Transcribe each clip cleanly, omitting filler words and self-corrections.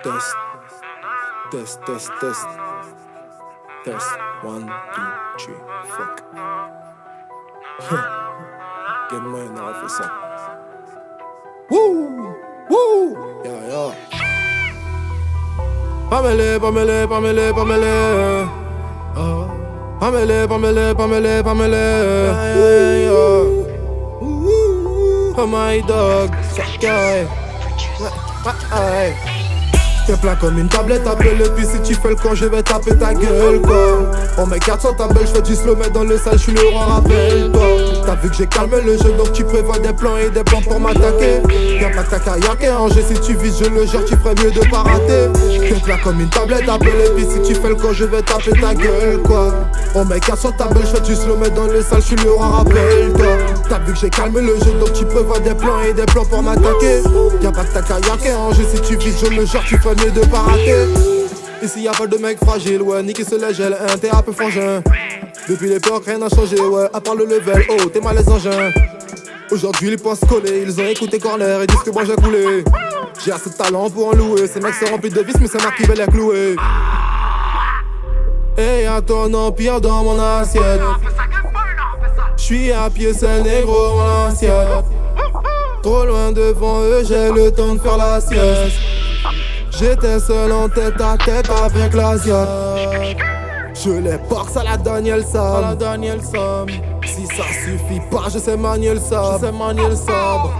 Test, test, test, test. Test, 1, 2, 3, fuck. Get-moi un fait ça. Wouh, wouh, yeah. Pamela. Oh my dog, guy. T'es plein comme une tablette, appelle et puis si tu fais le con je vais taper ta gueule quoi. On met 400 ta belle, je fais du slow mais dans le sale, je suis le roi, rappelle-toi. T'as vu que j'ai calmé le jeu donc tu prévois des plans et des plans pour m'attaquer. Y'a pas que ta carrière qui est rangée, si tu vises je le gère, tu ferais mieux de pas rater. T'es plein comme une tablette, appelle et puis si tu fais le con je vais taper ta gueule quoi. On met 400 ta belle, je fais du slow mais dans le sale, je suis le roi, rappelle-toi. T'as vu que j'ai calmé le jeu donc tu prévois des plans et des plans pour m'attaquer. Y'a pas que ta carrière qui est rangée, si tu vises je le gère, tu ferais mieux de pas rater. Ici y'a pas de mec fragile, ouais, niquer se la gèle, t'es un peu frangin. Depuis l'époque rien n'a changé, ouais, à part le level, oh, t'es mal les engins. Aujourd'hui ils pensent coller, ils ont écouté Corner et disent que moi j'ai coulé. J'ai assez de talent pour en louer, ces mecs sont remplis de vis mais c'est moi qui vais les clouer. Et y'a ton empire dans mon assiette. J'suis à pied, c'est négro mon assiette. Trop loin devant eux, j'ai le temps de faire la sieste. J'étais seul en tête à tête avec l'Asiat. Je les boxe à la Daniel Sam. Si ça suffit pas, je sais manier le sabre.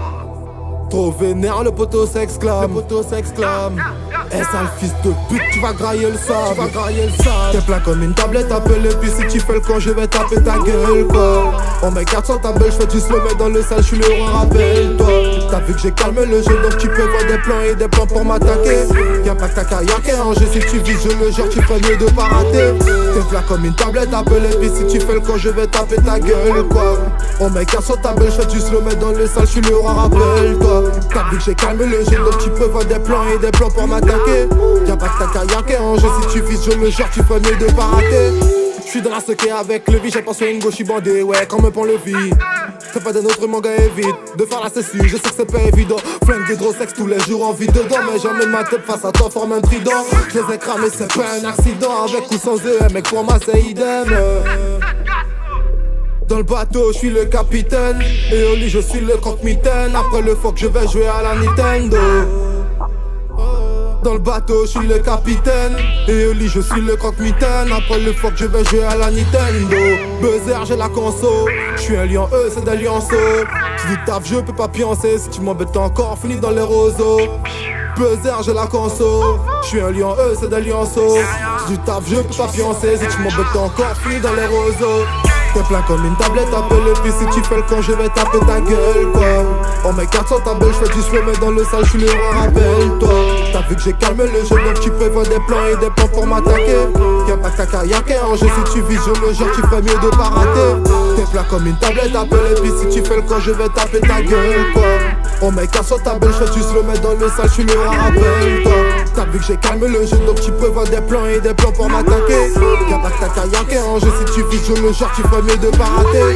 Trop vénère, le poteau s'exclame. Eh sale fils de pute, tu vas grailler le sable. T'es plein comme une tablette, appelle et puis si tu fais le con je vais taper ta gueule quoi. On met 400 ta belle, je fais du slow mais dans le sale, je suis le roi, rappelle-toi. T'as vu que j'ai calmé le jeu donc tu prévois des plans et des plans pour m'attaquer. Y'a pas que ta carrière qui est rangée, si tu vises je le gère, tu ferais mieux de pas rater. T'es plein comme une tablette, appelle et puis si tu fais le con je vais taper ta gueule quoi. On met 400 ta belle, je fais du slow mais dans le sale, je suis le roi, rappelle-toi. T'as vu que j'ai calmé le jeu donc tu prévois des plans et des plans pour m'attaquer. Y'a pas que ta carrière qui est rangée, si tu vises je le gère, tu ferais mieux de pas rater. J'suis dans la sequée avec le vie, j'ai pas sur une gauche, j'suis bandé, ouais, quand me prend le vie. Fais pas des nôtres, mon gars, évite de faire la cessu, je sais que c'est pas évident. Flingue d'hydrosex tous les jours en vie dedans, mais jamais ma tête face à toi forme un trident. Je les ai cramés, c'est pas un accident, avec ou sans eux, mec, pour moi c'est idem. Dans le bateau, je suis le capitaine, et au lit, je suis le croque-mitaine. Après le fuck, je vais jouer à la Nintendo. Dans le bateau, je suis le capitaine, et au lit, je suis le croque-mitaine. Après le fuck, je vais jouer à la Nintendo. Buzzer, j'ai la conso, je suis un lion, eux, c'est des lionceaux. Si du taf, je peux pas pioncer, si tu m'embêtes encore, finis dans les roseaux. Buzzer, j'ai la conso, je suis un lion, eux, c'est des lionceaux. Si du taf, je peux pas pioncer, si tu m'embêtes encore, finis dans les roseaux. T'es plein comme une tablette, appelle et puis si tu fais le con je vais taper ta gueule quoi. On met 400 ta belle, je fais du slow mais dans le sale, je suis le roi, rappelle-toi. T'as vu que j'ai calmé le jeu donc tu prévois des plans et des plans pour m'attaquer. Y'a pas que ta carrière qui est rangée, si tu vises je le gère, tu ferais mieux de pas rater. T'es plein comme une tablette, appelle et puis si tu fais le con je vais taper ta gueule quoi. On met 400 ta belle, je fais du slow mais dans le sale, je suis le roi, rappelle-toi. T'as vu que j'ai calmé le jeu donc tu prévois des plans et des plans pour m'attaquer. Y'a pas que ta carrière qui est rangée, si tu vises je le gère, tu ferais mieux de pas rater.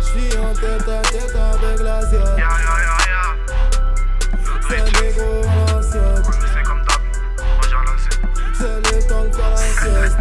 J'suis en tête à tête avec l'Asiat. C'est négro en assiette. C'est comme d'hab, moi j'ai relancé. C'est le temps de faire la sieste.